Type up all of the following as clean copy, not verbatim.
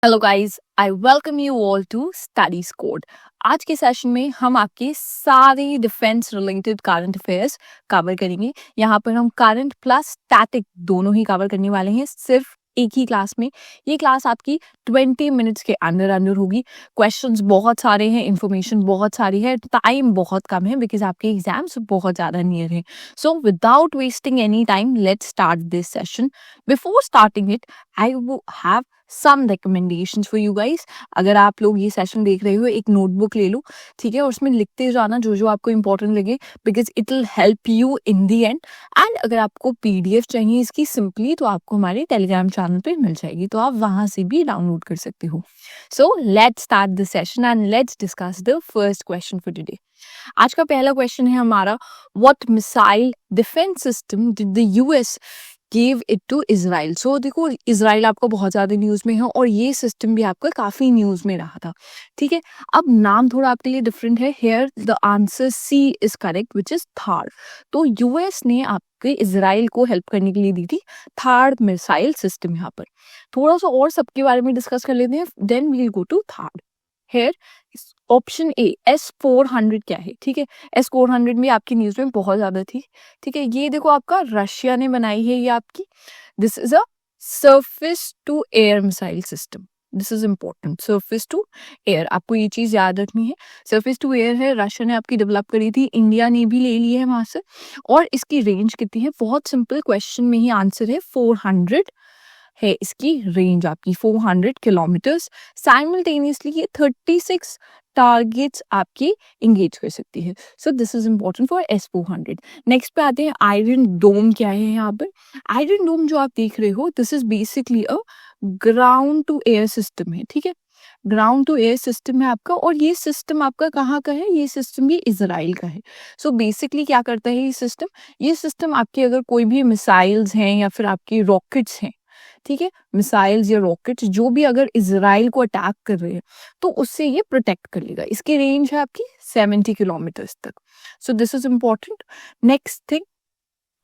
Hello guys, I welcome you all to studies code. आज के session में हम आपके सारे defence related current affairs cover करेंगे। यहाँ पर हम करंट प्लस स्टैटिक दोनों ही कवर करने वाले हैं सिर्फ एक ही क्लास में। ये क्लास आपकी 20 मिनट्स के अंदर अंदर होगी। क्वेश्चंस बहुत सारे हैं, इंफॉर्मेशन बहुत सारी है, टाइम बहुत कम है बिकॉज आपके एग्जाम्स बहुत ज़्यादा नियर हैं। So without wasting any time let's start this session. Before starting it I would have some recommendations for you guys. अगर आप लोग ये सेशन देख रहे हो, एक नोटबुक ले लो, ठीक है, और उसमें लिखते जाना जो जो आपको इंपॉर्टेंट लगे because it will help you in the and. And अगर आपको पीडीएफ चाहिए इसकी सिंपली, तो आपको हमारे टेलीग्राम चैनल पे मिल जाएगी, तो आप वहां से भी डाउनलोड कर सकते हो। So let's start the session and let's discuss the first question for today. आज का पहला क्वेश्चन है हमारा, what missile defence system did the US give it to Israel. So देखो, इजराइल आपको बहुत ज्यादा न्यूज में है और ये सिस्टम भी आपका काफी न्यूज में रहा था, ठीक है। अब नाम थोड़ा आपके लिए डिफरेंट है। Here the answer C is correct which is Thar. तो यूएस ने आपके इजराइल को हेल्प करने के लिए दी थी थार मिसाइल सिस्टम। यहाँ पर थोड़ा सा और सबके बारे में डिस्कस कर लेते हैं, then we will go to Thar. Here option A S-400 क्या है, ठीक है। S-400 भी आपकी न्यूज में बहुत ज्यादा थी, ठीक है। ये देखो आपका रशिया ने बनाई है, ये आपकी this is a surface to air missile system. This is important, surface to air, आपको ये चीज याद रखनी है। सरफेस टू एयर है, रशिया ने आपकी डेवलप करी थी, इंडिया ने भी ले ली है वहां से। और इसकी रेंज कितनी है, बहुत सिंपल क्वेश्चन में ही आंसर है 400 है इसकी रेंज आपकी, 400 किलोमीटर्स। साइमल्टेनियसली ये 36 टारगेट्स आपकी इंगेज कर सकती है। So this is important for S-400। Next पे आते हैं, आयरन डोम क्या है यहाँ पर। आयरन डोम जो आप देख रहे हो, this is basically a ground to air system है, ठीक है। ग्राउंड टू एयर सिस्टम है आपका, और ये सिस्टम आपका कहाँ का है, ये सिस्टम भी इजराइल का है। सो बेसिकली क्या करता है ये सिस्टम आपके अगर कोई भी मिसाइल्स हैं या फिर आपकी रॉकेट्स हैं, ठीक है, मिसाइल्स या रॉकेट्स जो भी अगर इजराइल को अटैक कर रहे हैं, तो उससे ये प्रोटेक्ट कर लेगा। इसकी रेंज है आपकी 70 किलोमीटर्स तक। सो this is important. Next thing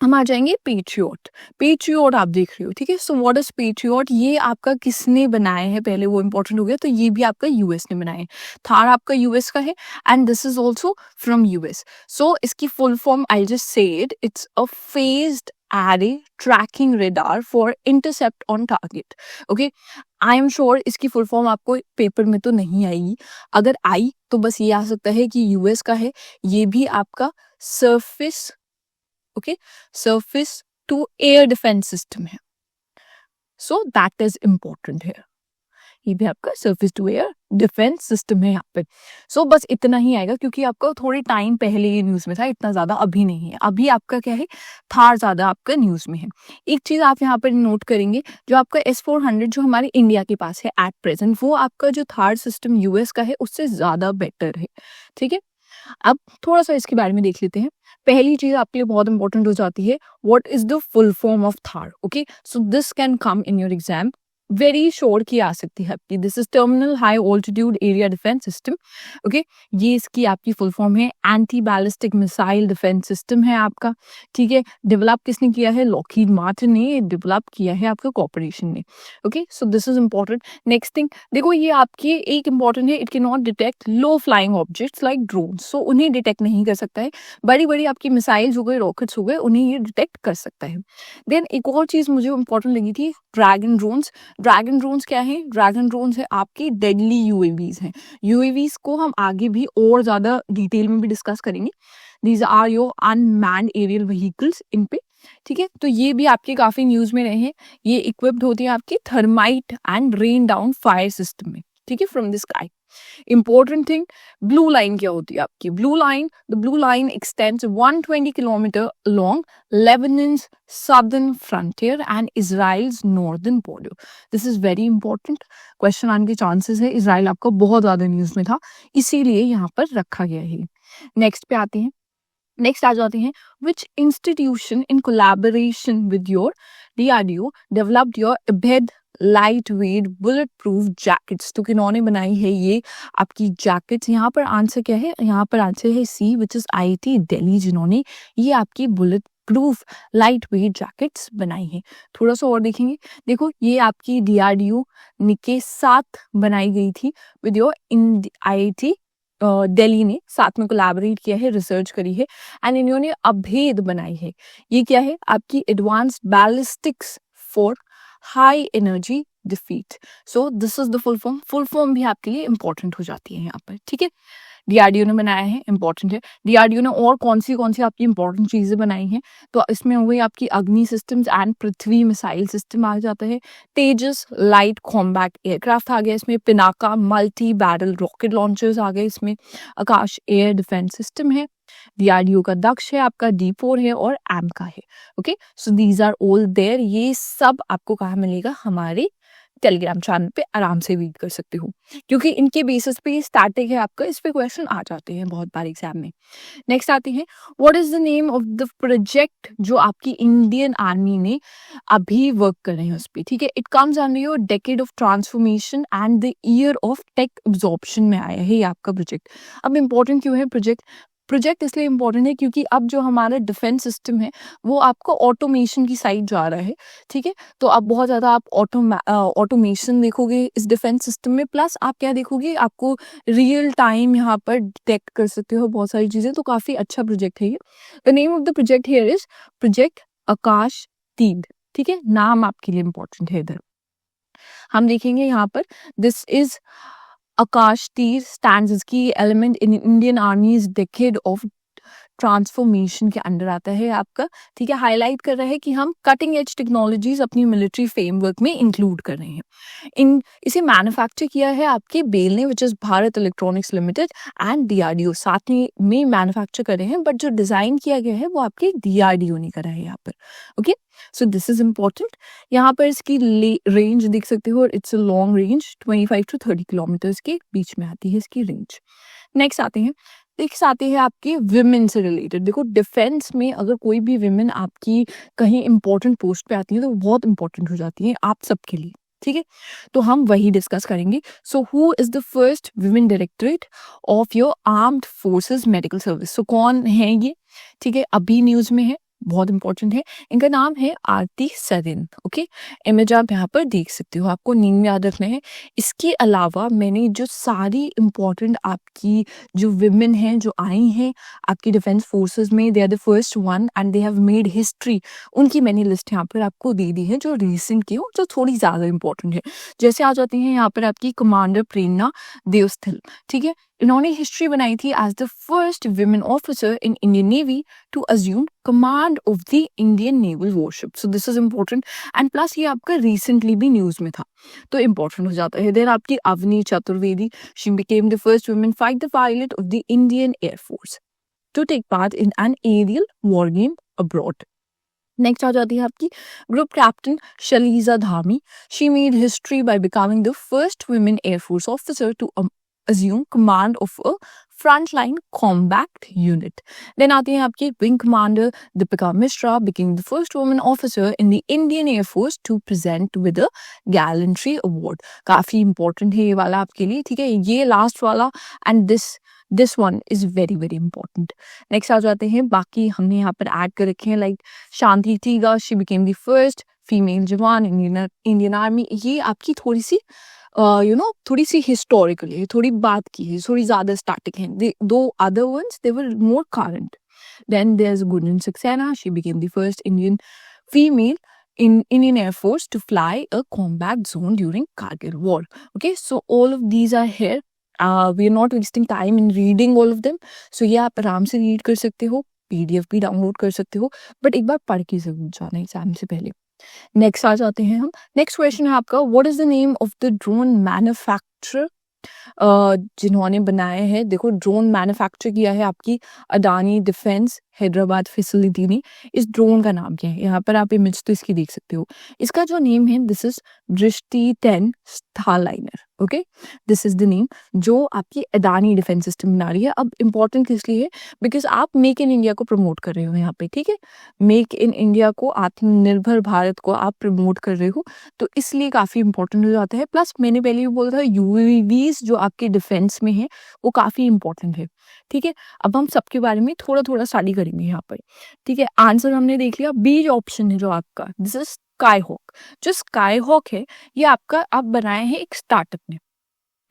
हम आ जाएंगे पेट्रियोट। पेट्रियोट आप देख रहे हो, ठीक है। सो व्हाट इज पेट्रियोट, ये आपका किसने बनाया है, पहले वो इंपॉर्टेंट हो गया। तो ये भी आपका यूएस ने बनाया है। थार आपका यूएस का है and this is also from US. So इसकी full form I just say it's a phased array tracking radar for intercept on target. Okay, I am sure इसकी फुल फॉर्म आपको पेपर में तो नहीं आएगी, अगर आई तो बस ये आ सकता है कि यूएस का है। ये भी आपका surface, okay, surface to air defence system है। सो दैट इज इंपॉर्टेंट है, ये भी आपका surface to air defence system है यहाँ पे। सो बस इतना ही आएगा क्योंकि आपका थोड़ी टाइम पहले ये न्यूज में था, इतना ज्यादा अभी नहीं है। अभी आपका क्या है, थार ज्यादा आपका न्यूज में है। एक चीज आप यहाँ पर नोट करेंगे, जो आपका S-400 जो हमारे इंडिया के पास है एट प्रेजेंट, वो आपका जो थार सिस्टम यूएस का है उससे ज्यादा बेटर है, ठीक है। अब थोड़ा सा इसके बारे में देख लेते हैं। पहली चीज आपके लिए बहुत इंपॉर्टेंट हो जाती है, what is the full form of Thar. Okay, so this can come in your exam, very sure की आ सकती है आपकी। This is terminal high altitude area defence system. Okay, ये इसकी आपकी फुल फॉर्म है। Anti ballistic missile defence system है आपका, ठीक है। डेवलप किसने किया है, लॉकहीड मार्टिन ने डेवलप किया है आपका कॉर्पोरेशन ने। Okay, so this is important. Next thing देखो, ये आपकी एक इंपॉर्टेंट है, it can not detect low flying objects like drone. So उन्हें डिटेक्ट नहीं कर सकता है, बड़ी बड़ी आपकी मिसाइल्स हो गए, रॉकेट्स हो गए, उन्हें ये डिटेक्ट कर सकता है। देन एक और चीज मुझे इंपॉर्टेंट लगी थी, ड्रैगन ड्रोन्स। ड्रैगन ड्रोन्स क्या है, ड्रैगन ड्रोन्स है आपकी डेडली यूएवीज हैं। यूएवीज को हम आगे भी और ज्यादा डिटेल में भी डिस्कस करेंगे। These are your unmanned aerial vehicles इन पे, ठीक है। तो ये भी आपके काफी न्यूज में रहे हैं। ये इक्विप्ड होती है आपकी thermite and rain down fire system में, ठीक है, from the sky. Important thing, blue line क्या होती है आपकी, blue line, the blue line x tends 120 kilometre along Lebanon's southern frontier and Israel's northern border. This is very important. Question आने के chances है, इसराइल आपका बहुत ज्यादा न्यूज में था, इसीलिए यहाँ पर रखा गया है। नेक्स्ट पे आते हैं, नेक्स्ट आ जाते हैं, विच institution in collaboration with your DRDO developed your Abed light weight bullet proof jackets. तो किन्होंने बनाई है ये आपकी जैकेट्स, यहाँ पर आंसर क्या है, यहाँ पर आंसर है सी विच इज IIT दिल्ली, जिन्होंने ये आपकी bullet proof light weight jackets बनाई हैं। थोड़ा सा और देखेंगे, देखो ये आपकी DRDO के साथ बनाई गई थी विद योर IIT दिल्ली ने साथ में कोलैबोरेट किया है, रिसर्च करी है एंड इन्होंने अभेद बनाई है। ये क्या है, आपकी advanced ballistics for high energy defeat. So this is the full form भी आपके लिए इंपॉर्टेंट हो जाती है यहाँ पर, ठीक है। DRDO ने बनाया है, इंपॉर्टेंट है। DRDO ने और कौन सी आपकी इंपॉर्टेंट चीजें बनाई हैं, तो इसमें हो गई आपकी Agni systems and Prithvi missile system आ जाता है। तेजस लाइट कॉम्बैट एयरक्राफ्ट आ गया इसमें। Pinaka multi barrel rocket launchers आ गए इसमें। आकाश एयर डिफेंस सिस्टम है। DRDO का दक्ष है, आपका D4 है और एम का है। Okay, so these are all there. ये सब आपको कहाँ मिलेगा, हमारे टेलीग्राम चैनल पे आराम से रीड कर सकते हो, क्योंकि इनके बेसिस पे ये स्टैटिक है आपका, इस पे क्वेश्चन आ जाते हैं बहुत बार एग्जाम में। नेक्स्ट आती है, what is the name of the project जो आपकी इंडियन आर्मी ने अभी वर्क कर रहे हैं उस पे, ठीक है। It comes under your decade of transformation and the year of tech absorption में आया है ये आपका प्रोजेक्ट। अब इंपॉर्टेंट क्यों है प्रोजेक्ट इसलिए इंपॉर्टेंट है क्योंकि अब जो हमारा डिफेंस सिस्टम है वो आपको ऑटोमेशन की साइड जा रहा है, ठीक है। तो अब बहुत ज़्यादा आप ऑटोमेशन देखोगे इस डिफेंस सिस्टम में, प्लस आप क्या देखोगे, आपको रियल टाइम यहाँ पर डिटेक्ट कर सकते हो बहुत सारी चीज़ें। तो काफ़ी अच्छा प्रोजेक्ट है ये। The name of the project here is project Akash 3, ठीक है। नाम आपके लिए इंपॉर्टेंट है इधर। हम देखेंगे यहाँ पर, दिस इज आकाश तीर स्टैंड्स एज की element in Indian आर्मीज decade of transformation के अंडर आता है आपका, ठीक है। हाईलाइट कर रहा है कि हम कटिंग एज टेक्नोलॉजीज अपनी मिलिट्री फ्रेमवर्क में इंक्लूड कर रहे हैं। इसे मैन्युफैक्चर किया है आपके बेल ने, which is Bharat electronics limited and DRDO साथ में मैन्युफैक्चर कर रहे हैं, बट जो डिजाइन किया गया है वो आपके DRDO ने करा है यहाँ पर। Okay, so this is important. यहाँ पर इसकी रेंज देख सकते हो, it's a long range, 25 to 30 kilometres के बीच में आती है इसकी रेंज। नेक्स्ट आते हैं आपके विमेन से रिलेटेड। देखो डिफेंस में अगर कोई भी विमेन आपकी कहीं इंपॉर्टेंट पोस्ट पे आती है तो बहुत इंपॉर्टेंट हो जाती है आप सबके लिए, ठीक है। तो हम वही डिस्कस करेंगे। So who is the first women directorate of your armed forces medical service. So कौन है ये, ठीक है, अभी न्यूज में है, बहुत इंपॉर्टेंट है। इनका नाम है आरती सरेन। ओके, इमेज आप यहाँ पर देख सकते हो, आपको नींद में याद रखना है। इसके अलावा मैंने जो सारी इंपॉर्टेंट आपकी जो विमेन हैं जो आई हैं आपकी डिफेंस फोर्सेस में, they are the first one and they have made history, उनकी मैंने लिस्ट यहाँ पर आपको दे दी है जो रिसेंट की हो, जो थोड़ी ज़्यादा इंपॉर्टेंट है। जैसे आ जाती हैं यहाँ पर आपकी कमांडर प्रेरणा देवस्थिल, ठीक है। इन्होंने हिस्ट्री बनाई थी as the first women officer in Indian Navy to assume command of the Indian naval warship. So this is important and plus ये आपका रिसेंटली भी न्यूज में था, तो इम्पोर्टेंट हो जाता है। देन आपकी Avani Chaturvedi, she became the first women fighter pilot of the Indian air force to take part in an aerial war game abroad. Next आ जाती है आपकी group captain Shaliza Dhami, she made history by becoming the first women air force officer to assume command of a frontline combat unit. Then आती हैं आपकी wing commander Deepika Mishra, became the first woman officer in the Indian Air Force to present with a gallantry award. काफी important है ये वाला आपके लिए, ठीक है। ये लास्ट वाला and this one is very very important. Next आ जाते हैं, बाकी हमने यहाँ पर ऐड कर रखे हैं, like Shanti Tigga, she became the first female जवान in Indian Army। ये आपकी थोड़ी सी थोड़ी सी हिस्टोरिकल है, थोड़ी बात की है, थोड़ी ज्यादा स्टैटिक है। दो other ones they were more current. Then there is Gunjan Saxena, she became the first Indian female in Indian Air Force to fly a combat zone during Kargil war. Okay, so all of these are here. We are not wasting time in reading all of them. So ये आप आराम से read कर सकते हो, PDF भी download कर सकते हो, बट एक बार पढ़ के जरूर जाना एग्जाम से पहले। नेक्स्ट आ जाते हैं हम। नेक्स्ट क्वेश्चन है आपका, what is the name of the drone manufacturer जिन्होंने बनाए हैं। देखो ड्रोन मैन्युफैक्चर किया है आपकी अडानी डिफेंस हैदराबाद फैसिलिटी ने। इस ड्रोन का नाम क्या है, यहाँ पर आप इमेज तो इसकी देख सकते हो। इसका जो नेम है, दिस इज दृष्टि 10 Starliner. Okay, this is the name जो आपकी अदानी डिफेंस सिस्टम बना रही है। अब इम्पोर्टेंट किस लिए है, बिकॉज आप मेक इन इंडिया को प्रमोट कर रहे हो यहाँ पे, ठीक है, मेक इन इंडिया को, आत्मनिर्भर भारत को आप प्रमोट कर रहे हो, तो इसलिए काफी इंपॉर्टेंट हो जाता है। प्लस मैंने पहले भी बोला था यूएवीज जो आपके डिफेंस में है वो काफी इंपॉर्टेंट है, ठीक है। अब हम सबके बारे में थोड़ा थोड़ा स्टडी करेंगे यहाँ पर, ठीक है। आंसर हमने देख लिया, बी जो ऑप्शन है जो आपका, दिस इज स्काई हॉक। जो स्काई हॉक है ये आपका आप बनाए हैं एक स्टार्टअप ने,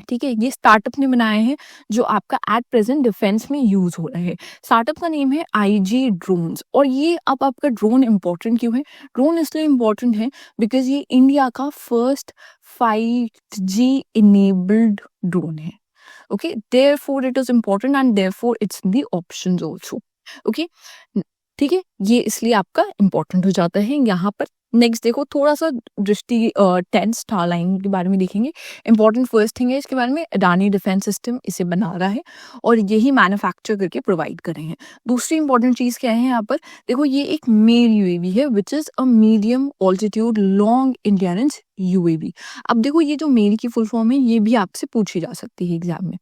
ठीक है, ये स्टार्टअप ने बनाए हैं जो आपका एट प्रेजेंट डिफेंस में यूज हो रहा है। स्टार्टअप का नेम है आईजी ड्रोन्स। और ये अब आपका ड्रोन इंपॉर्टेंट क्यों है, ड्रोन इसलिए इंपॉर्टेंट है बिकॉज ये इंडिया का फर्स्ट 5G इनेबल्ड ड्रोन है। Okay, therefore it is important and therefore it's the options also. Okay, ठीक है, ये इसलिए आपका इंपॉर्टेंट हो जाता है यहाँ पर। नेक्स्ट देखो, थोड़ा सा दृष्टि 10 स्टार लाइन के बारे में देखेंगे। इंपॉर्टेंट फर्स्ट थिंग है इसके बारे में, अडानी डिफेंस सिस्टम इसे बना रहा है और यही मैन्युफैक्चर करके प्रोवाइड कर रहे हैं। दूसरी इंपॉर्टेंट चीज क्या है यहाँ पर, देखो ये एक मेल यूएवी है which is a medium altitude long endurance UAV. अब देखो ये जो मेल की फुल फॉर्म है ये भी आपसे पूछी जा सकती है एग्जाम में,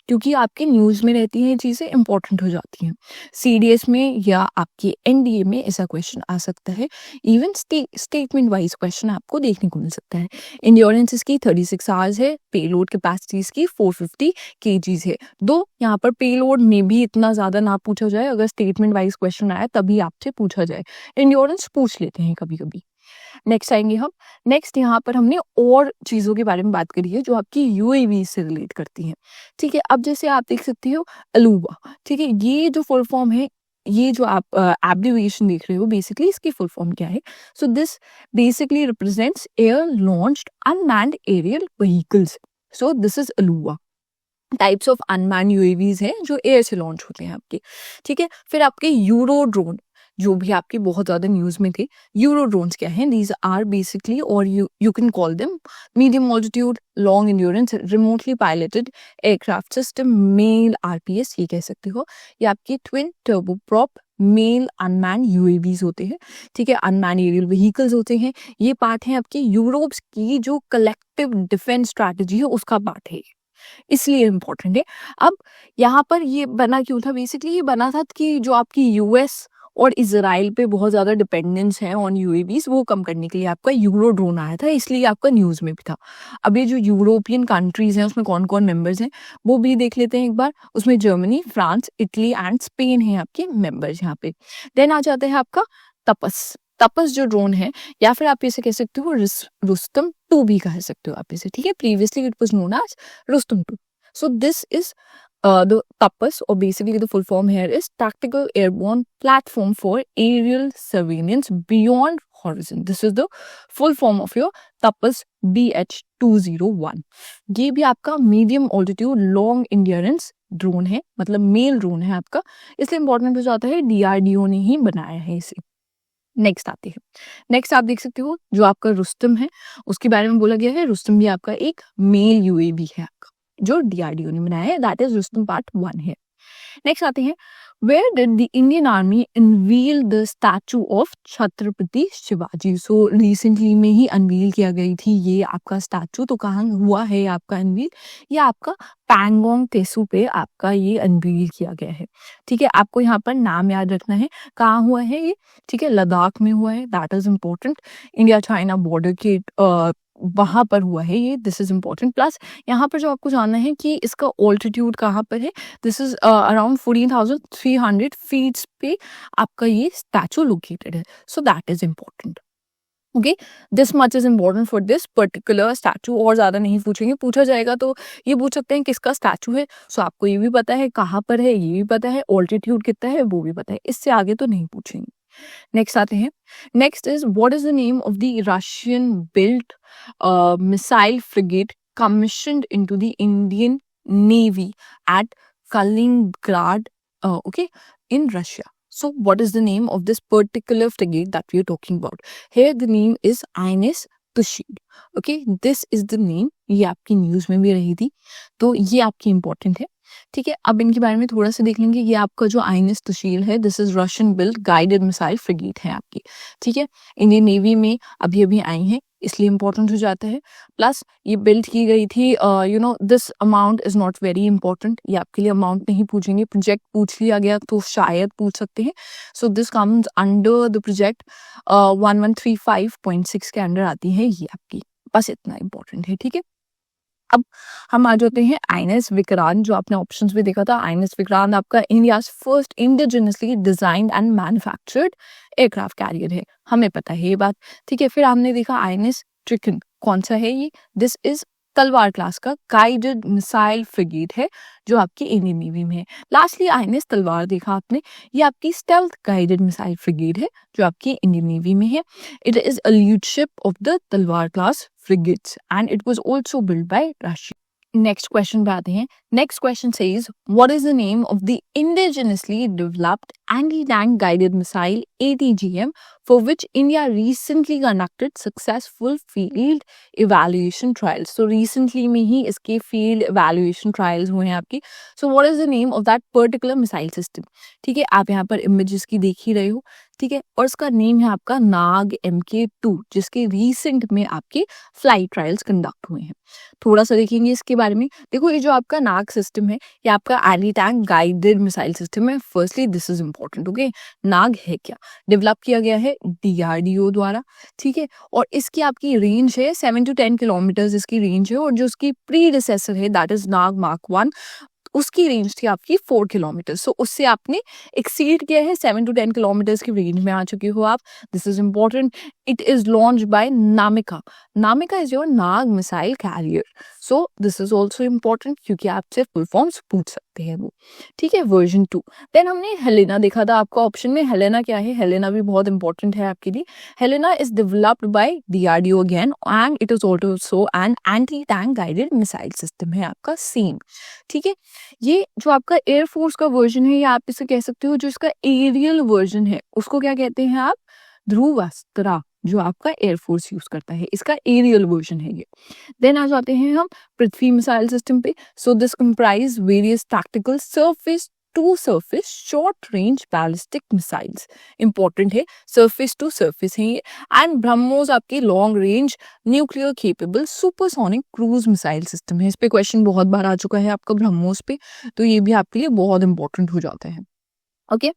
क्योंकि आपके न्यूज में रहती है, ये चीजें इंपॉर्टेंट हो जाती हैं। सीडीएस में या आपके एनडीए में ऐसा क्वेश्चन आ सकता है। इवन स्टेटमेंट वाइज क्वेश्चन आपको देखने को मिल सकता है। इंड्योरेंस इसकी 36 आवर्स है, पेलोड कैपेसिटी इसकी 450 kgs है। दो यहाँ पर पेलोड में भी इतना ज्यादा ना पूछा जाए, अगर स्टेटमेंट वाइज क्वेश्चन आया तभी आपसे पूछा जाए, इंड्योरेंस पूछ लेते हैं कभी कभी। नेक्स्ट आएंगे हम, नेक्स्ट यहाँ पर हमने और चीजों के बारे में बात करी है जो आपकी यूएवी से रिलेट करती हैं, ठीक है। अब जैसे आप देख सकते हो अलूबा, ठीक है, ये जो फुल फॉर्म है, ये जो आप एब्रिविएशन देख रहे हो बेसिकली इसकी फुल फॉर्म क्या है, so this basically represents air launched unmanned aerial vehicles. So this is अलूबा। टाइप्स ऑफ अनमैन यूएवीज हैं जो एयर से लॉन्च होते हैं आपके, ठीक है। फिर आपके यूरो ड्रोन जो भी आपके बहुत ज्यादा न्यूज में थे, यूरो ड्रोन्स क्या हैं, दीज आर बेसिकली, और you can call them medium altitude long endurance remotely piloted aircraft system, male RPS ये कह सकते हो। ये आपके twin turboprop male unmanned UAVs होते हैं, ठीक है, अनमैन एरियल व्हीकल्स होते हैं। ये पार्ट है आपके यूरोप की जो कलेक्टिव डिफेंस स्ट्रैटेजी है उसका पार्ट है, इसलिए इम्पोर्टेंट है। अब यहाँ पर ये बना क्यों था, बेसिकली ये बना था कि जो आपकी यूएस और इजराइल पे बहुत ज्यादा डिपेंडेंस है ऑन यूएवीज, वो कम करने के लिए आपका यूरो ड्रोन आया था, इसलिए आपका न्यूज में भी था। अब ये जो यूरोपियन कंट्रीज हैं उसमें कौन कौन मेंबर्स हैं वो भी देख लेते हैं एक बार। उसमें Germany, France, Italy and Spain है आपके मेंबर्स यहाँ पे। देन आ जाता है आपका तपस। तपस जो ड्रोन है, या फिर आप इसे कह सकते हो रुस्तम 2 भी कह सकते हो आप इसे, ठीक है। Previously it was known as Rustam 2। So this is the TAPS, or basically the full form here is Tactical Airborne Platform for Aerial Surveillance Beyond Horizon. This is the full form of your TAPS BH201. ये भी आपका medium altitude long endurance drone है, मतलब mail drone है आपका, इसलिए important हो जाता है, डीआरडीओ ने ही बनाया है इसे। नेक्स्ट आते हैं, नेक्स्ट आप देख सकते हो जो आपका रुस्तम है उसके बारे में बोला गया है। रुस्तम भी आपका एक मेल यूएवी है आपका जो डीआरडीओ ने बनाया है, दैट इज रुस्तम पार्ट 1 है। नेक्स्ट आते हैं, where did the Indian Army unveil the statue of Chhatrapati Shivaji. So recently में ही अनवील किया गई थी ये आपका स्टैचू, तो कहाँ हुआ है आपका अनवील, ये आपका पैंगोंग तेसू पे आपका ये अनवील किया गया है, ठीक है। आपको यहाँ पर नाम याद रखना है, कहाँ हुआ है ये, ठीक है, लद्दाख में हुआ है, that is important. India China border के वहां पर हुआ है ये, दिस इज इम्पोर्टेंट। प्लस यहाँ पर जो आपको जानना है कि इसका ऑल्टीट्यूड कहाँ पर है, दिस इज अराउंड 14,300 फीट पे आपका ये स्टैचू लोकेटेड है, so that is important. Okay, this much is important for this particular statue, और ज्यादा नहीं पूछेंगे, पूछा जाएगा तो ये पूछ सकते हैं किसका स्टैचू है, सो आपको ये भी पता है कहाँ पर है, ये भी पता है, ऑल्टीट्यूड कितना है वो भी पता है, इससे आगे तो नहीं पूछेंगे। नेक्स्ट आते हैं, next is what is the name of the Russian built missile frigate commissioned into the Indian Navy at Kaliningrad, in Russia. So what is the name of this particular frigate that we are talking about? Here the name is INS Tushid. Okay, this is the name, ये आपकी news में भी रही थी, तो ये आपकी important है, ठीक है। अब इनके बारे में थोड़ा सा देख लेंगे। ये आपका जो आईएनएस तुशील है, this is Russian built guided missile frigate है आपकी, ठीक है। इंडियन नेवी में अभी अभी आई है, इसलिए इंपॉर्टेंट हो जाता है। प्लस ये बिल्ड की गई थी, this amount is not very important, ये आपके लिए अमाउंट नहीं पूछेंगे, प्रोजेक्ट पूछ लिया गया तो शायद पूछ सकते हैं। So this comes under the project 1135.6 के अंडर आती है ये आपकी, बस इतना इंपॉर्टेंट है, ठीक है। अब हम आ जाते हैं आईएनएस विक्रांत, जो आपने ऑप्शंस में देखा था। आईएनएस विक्रांत आपका India's first indigenously designed and manufactured aircraft carrier है, हमें पता है ये बात, ठीक है। फिर हमने देखा आईएनएस ट्रिकन, कौन सा है ये? दिस इज तलवार क्लास का गाइडेड मिसाइल फ्रिगेट है जो आपकी इंडियन नेवी में है। लास्टली आईएनएस तलवार देखा आपने, ये आपकी स्टेल्थ गाइडेड मिसाइल फ्रिगेट है जो आपकी इंडियन नेवी में है। It is a lead ship of the Talwar class frigates and it was also built by Russia. Next question पे आते हैं। Next question says what is the name of the indigenously developed anti tank guided missile ATGM for which India recently conducted successful field evaluation trials. So recently में ही इसके field evaluation trials हुए हैं आपकी। So what is the name of that particular missile system? ठीक है, आप यहाँ पर images की देख ही रहे हो, ठीक है, और इसका नेम है आपका नाग MK2, जिसके रिसेंट में आपके फ्लाइट ट्रायल्स कंडक्ट हुए हैं। थोड़ा सा देखेंगे इसके बारे में। देखो ये जो आपका नाग सिस्टम है, ये आपका anti tank guided missile system है। Firstly this is important, okay. Nag है क्या? डेवलप किया गया है DRDO द्वारा, ठीक है, और इसकी आपकी रेंज है 7 to 10 किलोमीटर इसकी रेंज है, और जो उसकी प्रीडिसेसर है दैट इज नाग मार्क 1, उसकी रेंज थी आपकी 4 किलोमीटर। सो उससे आपने एक्सीड किया है, 7 to 10 किलोमीटर की रेंज में आ चुके हो आप। This is important. It is launch by Namika. Namika is your Nag missile carrier. So this is also important क्योंकि आपसे फुल फॉर्म्स पूछ सकते हैं वो, ठीक है। वर्जन 2। देन हमने हेलेना देखा था आपका ऑप्शन में। हेलेना क्या है? हेलेना भी बहुत इंपॉर्टेंट है आपके लिए। Helena is developed by DRDO again and it is also an anti tank guided missile system है आपका, सेम, ठीक है। ये जो आपका एयरफोर्स का वर्जन है, या आप इसे कह सकते हो जो इसका एरियल वर्जन है उसको क्या कहते हैं आप? ध्रुवास्त्रा, जो आपका एयरफोर्स यूज करता है, इसका एरियल वर्जन है ये। देन आ जाते हैं हम पृथ्वी मिसाइल सिस्टम पे। So this comprise various tactical surface to surface short range ballistic missiles. Important है, सरफेस टू सरफेस है ये। एंड ब्रह्मोस आपकी long range nuclear capable supersonic cruise missile system है। इस पे क्वेश्चन बहुत बार आ चुका है आपका ब्रह्मोस पे, तो ये भी आपके लिए बहुत इंपॉर्टेंट हो जाता है, ओके।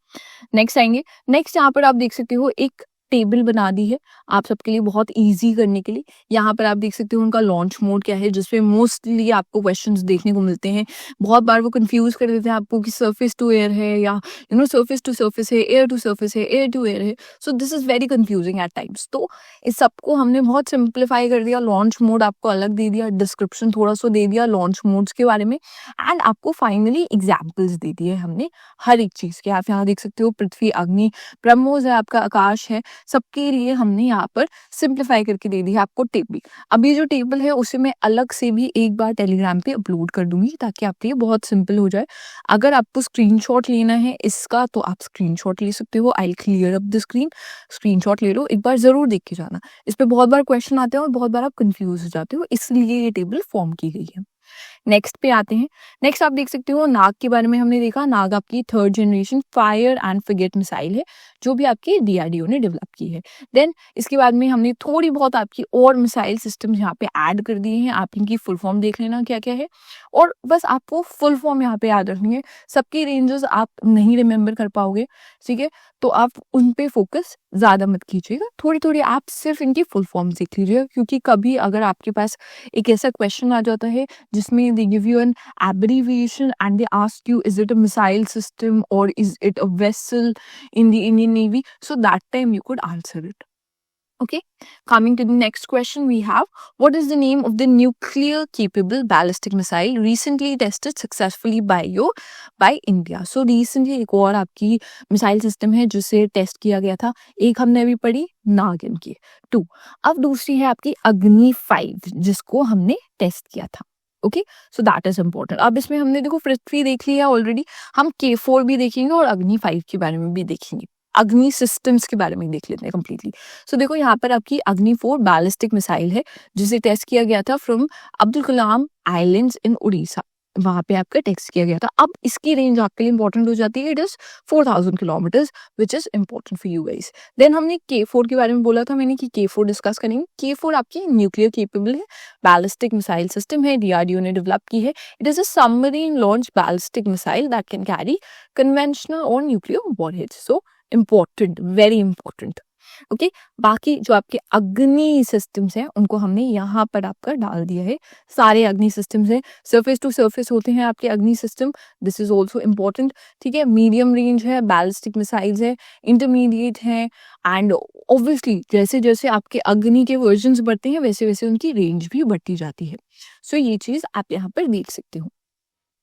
नेक्स्ट आएंगे। नेक्स्ट यहाँ पर आप देख सकते हो एक टेबल बना दी है आप सबके लिए बहुत इजी करने के लिए। यहाँ पर आप देख सकते हो उनका लॉन्च मोड क्या है, जिसपे मोस्टली आपको क्वेश्चंस देखने को मिलते हैं। बहुत बार वो कंफ्यूज कर देते हैं आपको कि सरफेस टू एयर है या सरफेस टू सरफेस है, एयर टू सरफेस है, एयर टू एयर है। So this is very confusing at times. तो इस सबको हमने बहुत सिंप्लीफाई कर दिया। लॉन्च मोड आपको अलग दे दिया, डिस्क्रिप्शन थोड़ा सा दे दिया लॉन्च मोड्स के बारे में, एंड आपको फाइनली एग्जाम्पल्स दे दिए हमने हर एक चीज के। आप यहाँ देख सकते हो पृथ्वी, अग्नि, ब्रह्मोस है आपका, आकाश है, सबके लिए हमने यहाँ पर सिंप्लीफाई करके दे दी है आपको टेबल। अब ये जो टेबल है उसे मैं अलग से भी एक बार टेलीग्राम पे अपलोड कर दूंगी ताकि आपके लिए बहुत सिंपल हो जाए। अगर आपको स्क्रीनशॉट लेना है इसका तो आप स्क्रीनशॉट ले सकते हो। I clear up the screen, screenshot ले लो, एक बार जरूर देख के जाना। इस पे बहुत बार क्वेश्चन आते हैं और बहुत बार आप कंफ्यूज हो जाते हो, इसलिए ये टेबल फॉर्म की गई है। नेक्स्ट पे आते हैं। नेक्स्ट आप देख सकते हो नाग के बारे में हमने देखा। नाग आपकी 3rd generation fire and frigate missile है जो भी आपकी DRDO ने डेवलप की है। देन इसके बाद में हमने थोड़ी बहुत आपकी और मिसाइल सिस्टम यहाँ पे ऐड कर दिए हैं। आप इनकी फुल फॉर्म देख लेना क्या क्या है, और बस आपको फुल फॉर्म यहाँ पे याद रखनी है। सबकी रेंजेस आप नहीं रिमेम्बर कर पाओगे, ठीक है, तो आप उन पे फोकस ज्यादा मत कीजिएगा। थोड़ी थोड़ी आप सिर्फ इनकी फुल फॉर्म देख लीजिएगा, क्योंकि कभी अगर आपके पास एक ऐसा क्वेश्चन आ जाता है जिसमें they give you an abbreviation and they ask you is it a missile system or is it a vessel in the Indian Navy, so that time you could answer it. Okay, coming to the next question we have, what is the name of the nuclear capable ballistic missile recently tested successfully by India? So recently एक और आपकी missile system है जिसे test किया गया था। एक हमने अभी पढ़ी नागिन की 2, अब दूसरी है आपकी अग्नि 5 जिसको हमने टेस्ट किया था। Okay, so that is important. अब इसमें हमने देखो पृथ्वी देख लिया ऑलरेडी, हम K4 भी देखेंगे और अग्नि 5 के बारे में भी देखेंगे। अग्नि सिस्टम्स के बारे में देख लेते हैं कंप्लीटली। सो देखो यहाँ पर आपकी अग्नि 4 बैलिस्टिक मिसाइल है जिसे टेस्ट किया गया था फ्रॉम अब्दुल कलाम आइलैंड्स इन उड़ीसा। वहाँ पे आपका टेक्स्ट किया गया था। अब इसकी रेंज आपके लिए इंपॉर्टेंट हो जाती है, it is 4000 kilometers which is important for you guys. Then हमने K4 के बारे में बोला था मैंने कि K4 डिस्कस करेंगे। K4 आपकी न्यूक्लियर केपेबल है, बैलिस्टिक मिसाइल सिस्टम है, DRDO ने डेवलप की है। It is a submarine launch ballistic missile that can carry conventional और nuclear warheads. So important, very important. Okay, बाकी जो आपके अग्नि सिस्टम्स हैं उनको हमने यहाँ पर आपका डाल दिया है। सारे अग्नि सिस्टम्स हैं, सरफेस टू सरफेस होते हैं आपके अग्नि system, this is also important. ठीक है, मीडियम रेंज है, बैलिस्टिक मिसाइल्स है, इंटरमीडिएट है, एंड ऑब्वियसली जैसे जैसे आपके अग्नि के वर्जन्स बढ़ते हैं वैसे वैसे उनकी रेंज भी बढ़ती जाती है। सो ये चीज आप यहाँ पर देख सकते हो।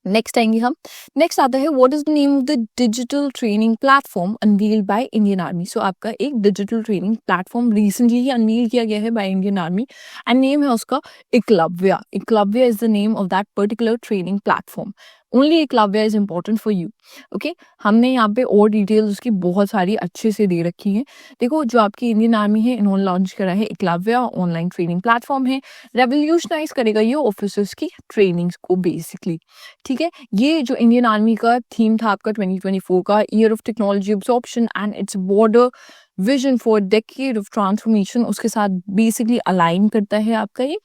नेक्स्ट आएंगे हम, नेक्स्ट आता है what is the name of the digital training platform unveiled by Indian army. So आपका एक डिजिटल ट्रेनिंग प्लेटफॉर्म रिसेंटली ही अनवील किया गया है by Indian army and name है उसका Eklavya. Eklavya is the name of that particular training platform. Only Eklavya is important for you. Okay, हमने यहाँ पे और डिटेल्स उसकी बहुत सारी अच्छे से दे रखी हैं। देखो, जो आपकी इंडियन आर्मी है इन्होंने लॉन्च करा है एकलव्य, ऑनलाइन ट्रेनिंग प्लेटफॉर्म है, रेवोल्यूशनाइज करेगा ये ऑफिसर्स की ट्रेनिंग्स को बेसिकली। ठीक है, ये जो इंडियन आर्मी का थीम था आपका 2024 का, year of technology absorption and its border vision for decade of transformation, उसके साथ बेसिकली अलाइन करता है आपका ये,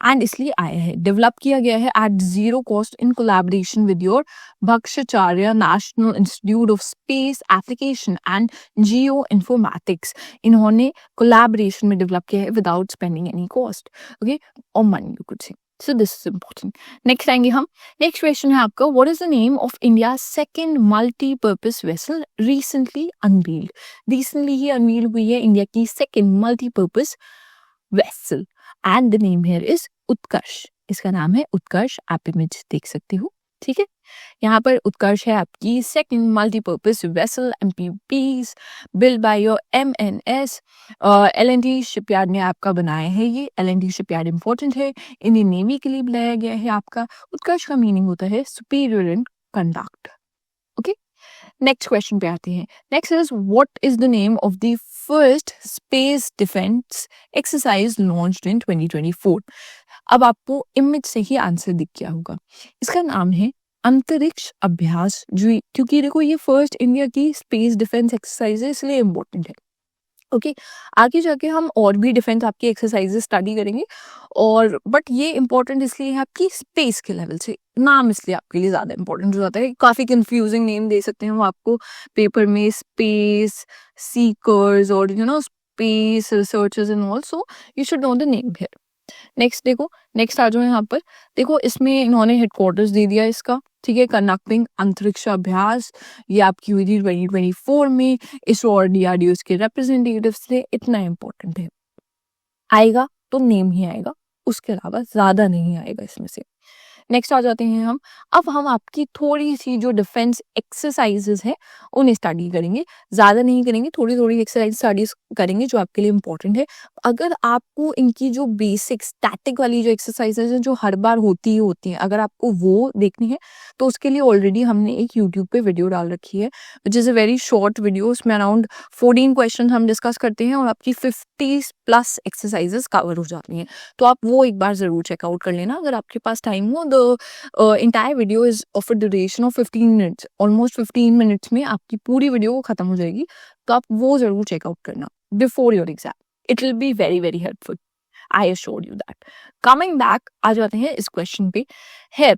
एंड इसलिए आया है, डेवलप किया गया है at zero cost in collaboration with your Bhaskaracharya national institute of space application and geoinformatics. इन्होंने कोलैबोरेशन में डेवलप किया है without spending any cost, okay, और money you could say. So this is important. Next आएंगे हम, next question है आपका what is the name of India second multipurpose vessel recently unveiled. Recently ही अनवील हुई है इंडिया की second multipurpose vessel and the name here is उत्कर्ष। इसका नाम है उत्कर्ष, आप इमेज देख सकते हो। ठीक है, यहाँ पर उत्कर्ष है आपकी second multipurpose vessel MPVs build by your MNS L&T shipyard ने आपका बनाया है। ये L&T शिपयार्ड इंपॉर्टेंट है, इंडियन नेवी के लिए बनाया गया है आपका। उत्कर्ष का मीनिंग होता है सुपीरियर इन कंडक्ट। ओके, नेक्स्ट क्वेश्चन पे आते हैं। Next is what is the name of the first space defence exercise launched in 2024। अब आपको इमेज से ही आंसर दिख गया होगा, इसका नाम है अंतरिक्ष अभ्यास। जो क्योंकि देखो ये फर्स्ट इंडिया की स्पेस डिफेंस एक्सरसाइज है इसलिए इम्पोर्टेंट है। ओके, आगे जाके हम और भी डिफेंस आपकी एक्सरसाइजेस स्टडी करेंगे, और बट ये इंपॉर्टेंट इसलिए है आपकी स्पेस के लेवल से, नाम इसलिए आपके लिए ज्यादा इंपॉर्टेंट हो जाता है। काफी कंफ्यूजिंग नेम दे सकते हैं वो आपको पेपर में, स्पेस सीकर्स और space researchers and all, so you should know the name here. Next देखो, नेक्स्ट आ जाओ यहाँ पर। देखो, इसमें इन्होंने हेडक्वार्टर्स दे दिया इसका। ठीक है, कंडक्टिंग अंतरिक्ष अभ्यास, ये आपकी हुई थी 2024 में, इसरो और DRDO के रिप्रेजेंटेटिव्स थे। इतना इंपॉर्टेंट है, आएगा तो नेम ही आएगा, उसके अलावा ज्यादा नहीं आएगा इसमें से। नेक्स्ट आ जाते हैं हम, अब हम आपकी थोड़ी सी जो डिफेंस एक्सरसाइजेस है उन्हें स्टडी करेंगे, ज्यादा नहीं करेंगे, थोड़ी थोड़ी एक्सरसाइज स्टडी करेंगे जो आपके लिए इंपॉर्टेंट है। अगर आपको इनकी जो बेसिक स्टैटिक वाली जो एक्सरसाइजेज है जो हर बार होती ही होती हैं, अगर आपको वो देखनी है तो उसके लिए ऑलरेडी हमने एक यूट्यूब पे वीडियो डाल रखी है which is a very short video. उसमें अराउंड 14 क्वेश्चन हम डिस्कस करते हैं और आपकी 50+ एक्सरसाइजेस कवर हो जाती हैं, तो आप वो एक बार जरूर चेकआउट कर लेना अगर आपके पास टाइम हो। The entire video is of a duration of 15 minutes, almost 15 minutes में आपकी पूरी वीडियो खत्म हो जाएगी, तो आप वो जरूर चेकआउट करना before your exam, it will be very very helpful, I assure you that. Coming back, आ जाते हैं इस क्वेश्चन पे है।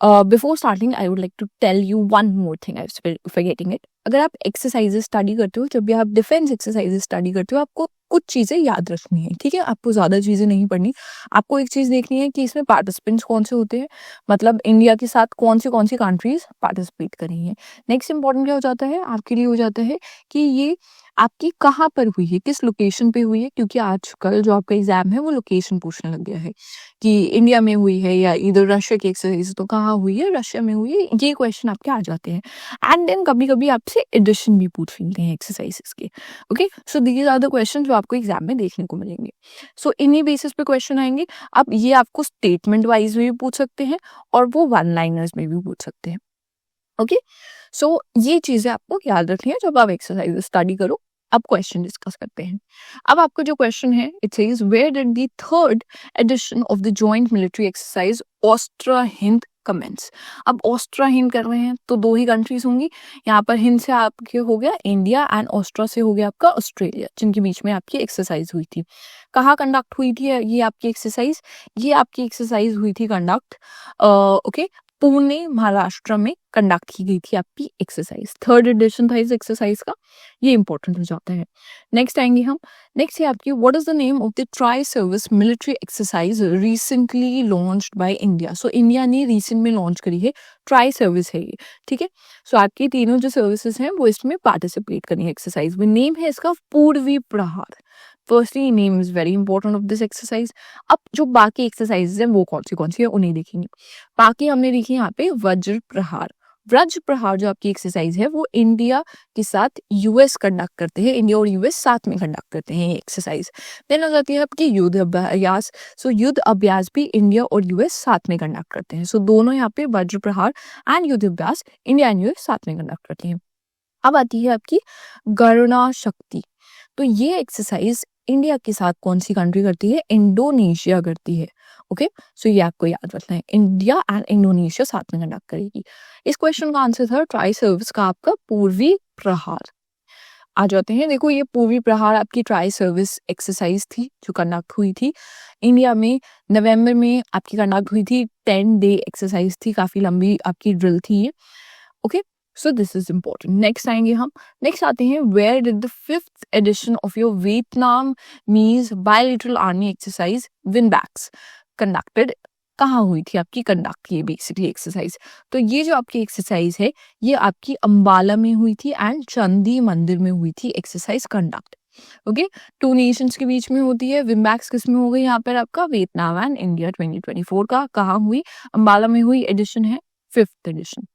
Before starting I would like to tell you one more thing, I was forgetting it. अगर आप exercises study करते हो, जब भी आप डिफेंस एक्सरसाइजेस स्टडी करते हो, आपको कुछ चीजें याद रखनी है। ठीक है, आपको ज्यादा चीजें नहीं पढ़नी, आपको एक चीज देखनी है कि इसमें पार्टिसिपेंट्स कौन से होते हैं, मतलब इंडिया के साथ कौन सी कंट्रीज पार्टिसिपेट कर रही हैं। नेक्स्ट इंपॉर्टेंट क्या हो जाता है आपके लिए, हो जाता है कि ये आपकी कहाँ पर हुई है, किस लोकेशन पे हुई है, क्योंकि आजकल जो आपका एग्जाम है वो लोकेशन पूछने लग गया है कि इंडिया में हुई है या इधर रशिया की एक्सरसाइज, तो कहाँ हुई है, रशिया में हुई है, ये क्वेश्चन आपके आ जाते हैं। एंड देन कभी कभी आपसे एडिशन भी पूछ लेते हैं एक्सरसाइजेस के। Okay, so these are the question जो आपको एग्जाम में देखने को मिलेंगे। सो इन्हीं बेसिस पे क्वेश्चन आएंगे। अब ये आपको स्टेटमेंट वाइज में भी पूछ सकते हैं और वो वन लाइनर्स में भी पूछ सकते हैं। ओके, सो ये चीजें आपको याद रखनी है जब आप एक्सरसाइज स्टडी करो। अब क्वेश्चन डिस्कस करते हैं। अब आपका जो क्वेश्चन है, it says where did the third edition of the joint military exercise Austra Hind commence. अब ऑस्ट्रा हिंद कर रहे हैं तो 2 ही कंट्रीज होंगी। यहाँ पर हिंद से आपके हो गया इंडिया एंड ऑस्ट्रा से हो गया आपका ऑस्ट्रेलिया, जिनके बीच में आपकी एक्सरसाइज हुई थी। कहाँ कंडक्ट हुई थी ये आपकी एक्सरसाइज? ये आपकी एक्सरसाइज हुई थी कंडक्ट ओके पुणे महाराष्ट्र में कंडक्ट की गई थी आपकी एक्सरसाइज। 3rd एडिशन था इस एक्सरसाइज का, ये इंपॉर्टेंट हो जाता है। नेक्स्ट आएंगे हम। नेक्स्ट है आपकी what is the name of the tri service military exercise recently launched by India. So India ने रिसेंट में लॉन्च करी है, ट्राई सर्विस है ये, ठीक है। सो आपकी तीनों जो सर्विसेज हैं वो इसमें पार्टिसिपेट करी है एक्सरसाइज में। नेम है इसका पूर्वी प्रहार। Firstly name is very important of this exercise. अब जो बाकी एक्सरसाइजेज हैं वो कौन सी है उन्हें देखेंगे। बाकी हमने देखी यहाँ पे वज्र प्रहार। वज्र प्रहार जो आपकी एक्सरसाइज है वो इंडिया के साथ यूएस कंडक्ट करते हैं, इंडिया और यूएस साथ में कंडक्ट करते हैं ये एक्सरसाइज। देन हो जाती है आपकी युद्ध अभ्यास। सो युद्ध अभ्यास भी इंडिया और यूएस साथ में कंडक्ट करते हैं। सो दोनों यहाँ पे वज्र प्रहार एंड युद्ध अभ्यास इंडिया एंड यूएस साथ में कंडक्ट करती हैं। अब आती है आपकी गरुणा शक्ति। तो ये एक्सरसाइज इंडिया के साथ कौन सी कंट्री करती है? इंडोनेशिया करती है। ओके सो ये आपको याद रखना है, इंडिया एंड इंडोनेशिया साथ में कंडक्ट करेगी। इस क्वेश्चन का आंसर था ट्राई सर्विस का आपका पूर्वी प्रहार। आ जाते हैं, देखो ये पूर्वी प्रहार आपकी ट्राई सर्विस एक्सरसाइज थी जो कंडक्ट हुई थी इंडिया में नवंबर में आपकी कंडक्ट हुई थी। 10 डे एक्सरसाइज थी, काफी लंबी आपकी ड्रिल थी ये। Okay so this is important. Next आएंगे हम। नेक्स्ट आते हैं where did the 5th edition of your Vietnam मीज bilateral army exercise VINBAX conducted. कहाँ हुई थी आपकी कंडक्ट ये बेसिकली एक्सरसाइज? तो ये जो आपकी एक्सरसाइज है ये आपकी अंबाला में हुई थी एंड चंदी मंदिर में हुई थी एक्सरसाइज कंडक्ट। ओके 2 नेशंस के बीच में होती है। विनबैक्स किस में हो गई यहाँ पर आपका? वियतनाम एंड इंडिया 2024 का। कहाँ हुई? अंबाला में हुई। एडिशन है 5th एडिशन।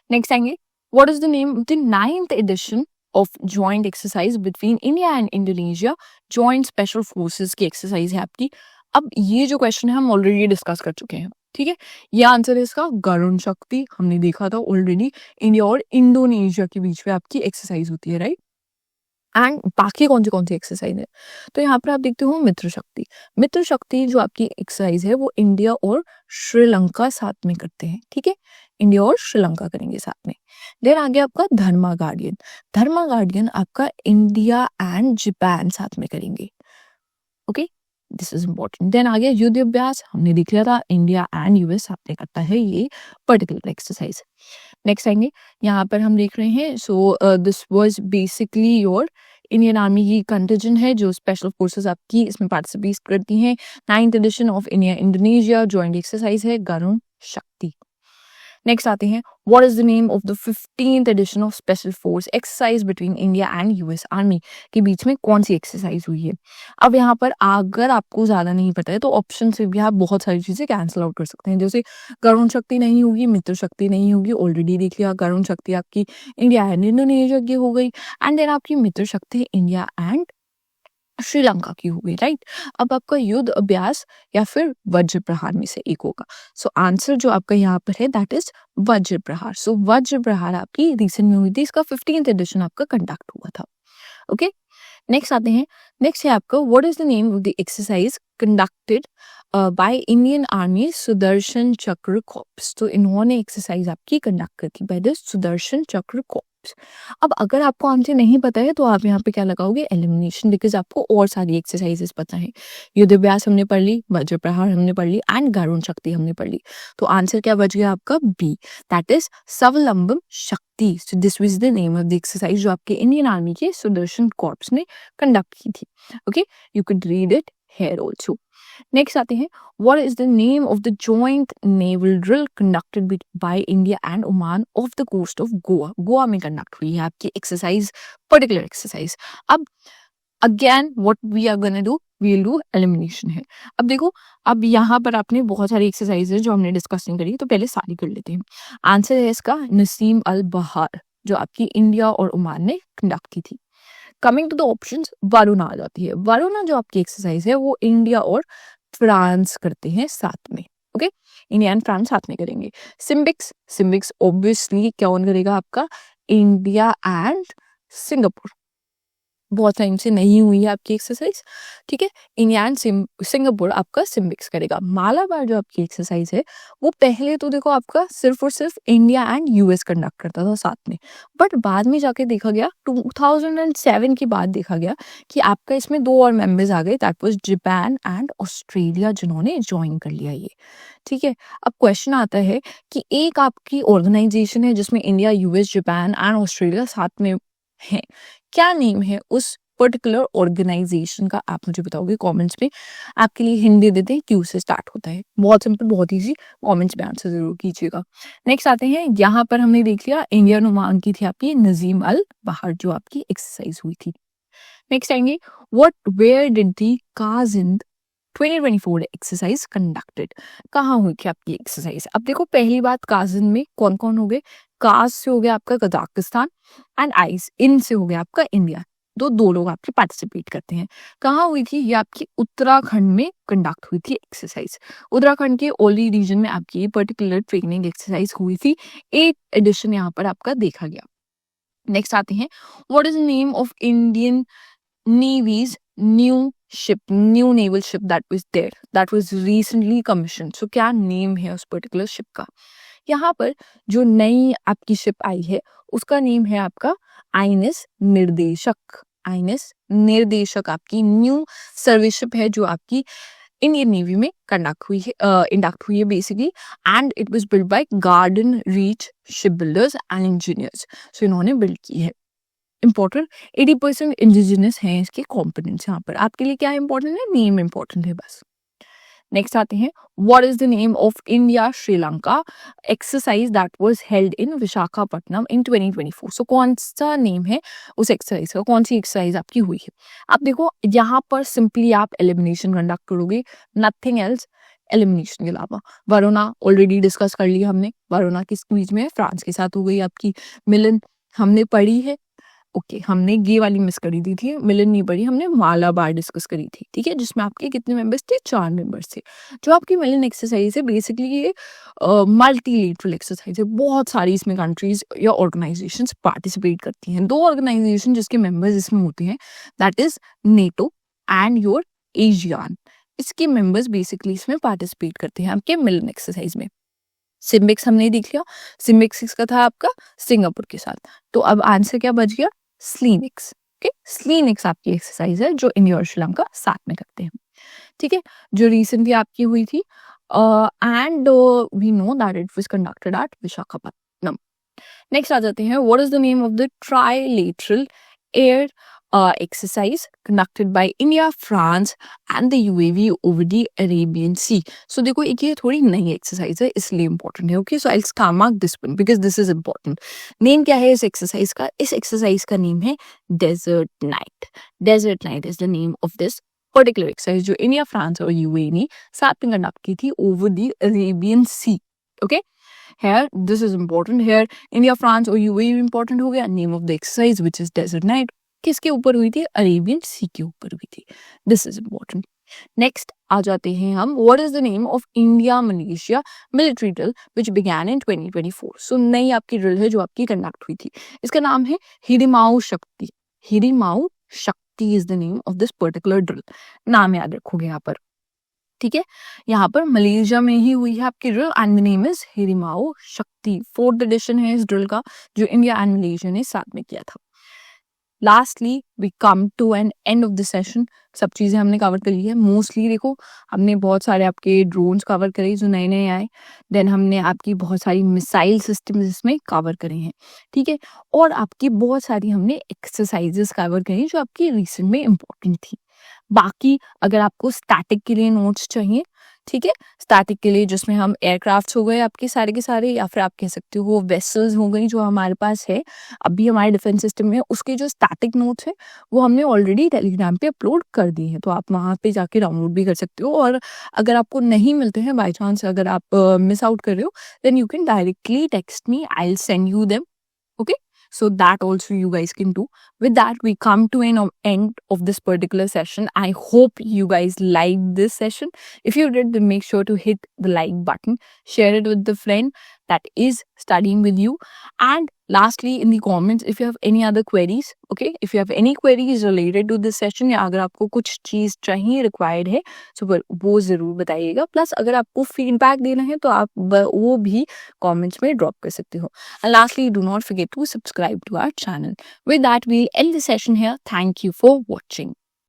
नेक्स्ट आएंगे what is the name of the 9th edition of joint exercise between India and Indonesia joint special forces की एक्सरसाइज है आपकी। अब ये जो क्वेश्चन है हम ऑलरेडी डिस्कस कर चुके हैं, ठीक है। ये आंसर है इसका गरुण शक्ति। हमने देखा था ऑलरेडी, इंडिया और इंडोनेशिया के बीच में आपकी एक्सरसाइज होती है, राइट। एंड बाकी कौन सी एक्सरसाइज है? तो यहाँ पर आप देखते हो मित्र शक्ति। मित्र शक्ति जो आपकी एक्सरसाइज है वो इंडिया और श्रीलंका साथ में करते हैं, ठीक है। इंडिया और श्रीलंका करेंगे साथ में। देन आगे आपका धर्मा गार्डियन। धर्मा गार्डियन आपका इंडिया एंड जापान साथ में करेंगे। Okay this is important. Then आगे युद्ध अभ्यास हमने देख लिया था, इंडिया एंड यूएस साथ में करता है ये पर्टिकुलर एक्सरसाइज। नेक्स्ट आएंगे, यहाँ पर हम देख रहे हैं so this was basically your Indian army की कंटिजेंट है जो स्पेशल फोर्सेस आपकी इसमें पार्टिसिपेट करती हैं। 9th edition of India Indonesia joint exercise है गरुण शक्ति। नेक्स्ट आते हैं what is the name of the 15th edition of special force exercise between India and US army के बीच में कौन सी एक्सरसाइज हुई है? अब यहाँ पर अगर आपको ज्यादा नहीं पता है तो ऑप्शन से भी आप बहुत सारी चीजें कैंसिल आउट कर सकते हैं। जैसे गरुण शक्ति नहीं होगी, मित्र शक्ति नहीं होगी, ऑलरेडी देख लिया। गरुण शक्ति आपकी इंडिया एंड इंडोनेशिया की हो गई एंड देन आपकी मित्र शक्ति इंडिया एंड श्रीलंका की हो गई, राइट। अब आपका युद्ध अभ्यास या फिर वज्र प्रहार में से एक होगा। सो आंसर जो आपका यहाँ पर है दैट इज वज्र प्रहार। सो वज्र प्रहार आपकी रिसेंट में हुई थी, इसका 15th एडिशन आपका कंडक्ट हुआ था। ओके नेक्स्ट आते हैं। नेक्स्ट है आपका what is the name of the exercise conducted by Indian army Sudarshan चक्र कॉर्प्स। तो इन्होंने एक्सरसाइज आपकी कंडक्ट की थी बाय द सुदर्शन चक्र कॉर्प्स। अब अगर आपको आंसर नहीं पता है तो आप यहाँ पे क्या लगाओगे? एलिमिनेशन, बिकॉज आपको और सारी एक्सरसाइजेस पता है। युद्ध अभ्यास हमने पढ़ ली, वज्र प्रहार हमने पढ़ ली एंड गरुण शक्ति हमने पढ़ ली। तो आंसर क्या बच गया आपका? बी, दैट इज स्वावलंबन शक्ति। So this was the name of the exercise जो आपके इंडियन आर्मी के सुदर्शन कॉर्प्स ने कंडक्ट की थी। Okay you can read it here also. Next आते हैं what is the name of the joint naval drill conducted by India and Oman off the coast of Goa. Goa में conduct हुई है आपकी एक्सरसाइज, पर्टिकुलर एक्सरसाइज। अब again what we are gonna do, we'll do elimination है। अब देखो अब यहाँ पर आपने बहुत सारी एक्सरसाइजेज जो हमने डिस्कस नहीं करी तो पहले सारी कर लेते हैं। आंसर है इसका नसीम अल बहार जो आपकी इंडिया और ओमान ने कंडक्ट की थी। Coming to the options, Varuna आ जाती है। वरुणा जो आपकी एक्सरसाइज है वो इंडिया और फ्रांस करते हैं साथ में। ओके इंडिया एंड फ्रांस साथ में करेंगे। सिम्बिक्स ऑब्वियसली कौन करेगा? आपका इंडिया एंड सिंगापुर। बहुत टाइम से नहीं हुई है आपकी एक्सरसाइज, ठीक है, इंडिया एंड सिंगापुर आपका सिम्बिक्स करेगा। मालाबार जो आपकी एक्सरसाइज है वो पहले तो देखो आपका सिर्फ और सिर्फ इंडिया एंड यूएस कंडक्ट करता था साथ में, बट बाद में जाके देखा गया 2007 के बाद देखा गया कि आपका इसमें 2 और मेंबर्स आ गए, that was Japan and Australia, जिन्होंने ज्वाइन कर लिया ये, ठीक है। अब क्वेश्चन आता है कि एक आपकी ऑर्गेनाइजेशन है जिसमें India, US, Japan and Australia साथ में है, क्या नेम है उस पर्टिकुलर ऑर्गेनाइजेशन का, आप मुझे बताओगे कमेंट्स में। आपके लिए हिंदी देते हैं, क्यू से स्टार्ट होता है, बहुत सिंपल, बहुत इजी, कमेंट्स में आंसर जरूर कीजिएगा। नेक्स्ट आते हैं, यहाँ पर हमने देख लिया इंडिया नुमान की थी आपकी नजीम अल बाहर जो आपकी एक्सरसाइज हुई थी। नेक्स्ट आएंगे, what where did the Kazind 2024 exercise conducted, कहाँ हुई थी आपकी एक्सरसाइज। अब देखो पहली बात, काजिन में कौन कौन हो गए, काज से हो गया आपका कजाकिस्तान एंड आइस इन से हो गया आपका इंडिया, दो लोग आपके पार्टिसिपेट करते हैं। कहाँ हुई थी ये आपकी उत्तराखंड में कंडक्ट हुई थी एक्सरसाइज। उत्तराखंड के ओली रीजन में आपकी ये पर्टिकुलर ट्रेनिंग एक्सरसाइज हुई थी, 8 एडिशन यहाँ पर आपका देखा गया। नेक्स्ट आते हैं, what is the name of Indian Navy's new naval ship that was recently commissioned, so क्या नेम है उस पर्टिकुलर शिप का। यहाँ पर जो नई आपकी शिप आई है उसका नेम है आपका आईएनएस निर्देशक। आईएनएस निर्देशक आपकी न्यू सर्विस शिप है जो आपकी इंडियन नेवी में इंडक्ट हुई है basically, and it was build by Garden Reach Shipbuilders and Engineers, so इन्होंने बिल्ड की है। इंपॉर्टेंट, 80% इंडिजिनस हैं इसके कॉम्पोनेंट्स। यहाँ पर आपके लिए क्या इंपॉर्टेंट है, नेम इंपॉर्टेंट है बस। नेक्स्ट आते हैं, what is the name of India Sri Lanka exercise that was held in Visakhapatnam in 2024, so कौन सा नेम है उस एक्सरसाइज का, कौन सी एक्सरसाइज आपकी हुई है। आप देखो यहाँ पर सिंपली आप एलिमिनेशन कंडक्ट करोगे, नथिंग एल्स, एलिमिनेशन के अलावा। वरुणा ऑलरेडी डिस्कस कर लिया हमने, वरुणा किस बीच में है, फ्रांस के साथ हो गई आपकी। मिलन हमने पढ़ी है, ओके हमने ये वाली मिस करी दी थी, मिलन नहीं पढ़ी हमने, मालाबार डिस्कस करी थी, ठीक है, जिसमें आपके कितने मेंबर्स थे, 4 मेंबर्स थे। जो आपकी मिलन एक्सरसाइज है बेसिकली ये मल्टीलेटरल एक्सरसाइज है, बहुत सारी इसमें कंट्रीज या ऑर्गेनाइजेशंस पार्टिसिपेट करती हैं। 2 ऑर्गेनाइजेशन जिसके मेंबर्स इसमें होते हैं, that is NATO and your ASEAN, इसके मेंबर्स बेसिकली इसमें पार्टिसिपेट करते हैं आपके मिलन एक्सरसाइज में। सिम्बिक्स हमने देख लिया, सिम्बिक्स किसका था आपका, सिंगापुर के साथ। तो अब आंसर क्या बच गया, स्लीनिक्स। ओके, स्लीनिक्स आपकी एक्सरसाइज है जो इंडिया और श्रीलंका साथ में करते हैं, ठीक है, जो रिसेंटली आपकी हुई थी, and we know that it was conducted at Visakhapatnam. Next आ जाते हैं, what is the name of the trilateral air exercise conducted by India, France and the UAE over the Arabian Sea. So देखो एक ये थोड़ी नई एक्सरसाइज है इसलिए इम्पोर्टेंट है, okay, so I star mark this one because this is important. Name क्या है इस एक्सरसाइज का, इस एक्सरसाइज का नेम है desert knight. Desert knight is the name of this particular exercise जो इंडिया, फ्रांस और यूएई ने साथ में कंडक्ट की थी over the Arabian sea. Okay, here this is important, here India, France और UAE important हो गया, name of the exercise which is desert night किसके ऊपर हुई थी, अरेबियन सी के ऊपर हुई थी, दिस इज इम्पोर्टेंट। नेक्स्ट आ जाते हैं हम, what is the name of India Malaysia military drill which began इन 2024, सो नई आपकी ड्रिल है जो आपकी कंडक्ट हुई थी, इसका नाम है हिरिमाऊ शक्ति। हिरिमाऊ शक्ति is the name of this particular drill, नाम याद रखोगे यहाँ पर, ठीक है। यहाँ पर मलेशिया में ही हुई है आपकी drill and the name is Harimau Shakti. 4th addition है इस ड्रिल का जो इंडिया एंड मलेशिया ने साथ में किया था। Lastly we come to an end of the session, सब चीज़ें हमने कवर कर ली है मोस्टली। देखो हमने बहुत सारे आपके ड्रोन्स कवर करे जो नए नए आए, देन हमने आपकी बहुत सारी मिसाइल सिस्टम इसमें कवर करे हैं, ठीक है, और आपकी बहुत सारी हमने एक्सरसाइजेस कवर करी जो आपकी रिसेंट में इम्पोर्टेंट थी। बाकी अगर आपको स्टैटिक के लिए नोट्स चाहिए, ठीक है, स्टैटिक के लिए जिसमें हम एयरक्राफ्ट्स हो गए आपके सारे के सारे, या फिर आप कह सकते हो वेसल्स हो गई जो हमारे पास है अभी हमारे डिफेंस सिस्टम में, उसके जो स्टैटिक नोट्स है वो हमने ऑलरेडी टेलीग्राम पे अपलोड कर दिए हैं, तो आप वहाँ पे जाके डाउनलोड भी कर सकते हो। और अगर आपको नहीं मिलते हैं बाई चांस, अगर आप मिस आउट कर रहे हो, then you can directly text me, I will send you them, okay, so that also you guys can do. With that we come to an end of this particular session. I hope you guys liked this session. If you did, then make sure to hit the like button, share it with the friend, that is studying with you. And lastly, in the comments, if you have any other queries, okay, if you have any queries related to this session, या अगर आपको कुछ चीज चाहिए required है, तो वो जरूर बताइएगा. प्लस अगर आपको फीडबैक देना है तो आप वो भी कमेंट्स में ड्रॉप कर सकते हो. And lastly, do not forget to subscribe to our channel. With that, we'll end the session here. Thank you for watching.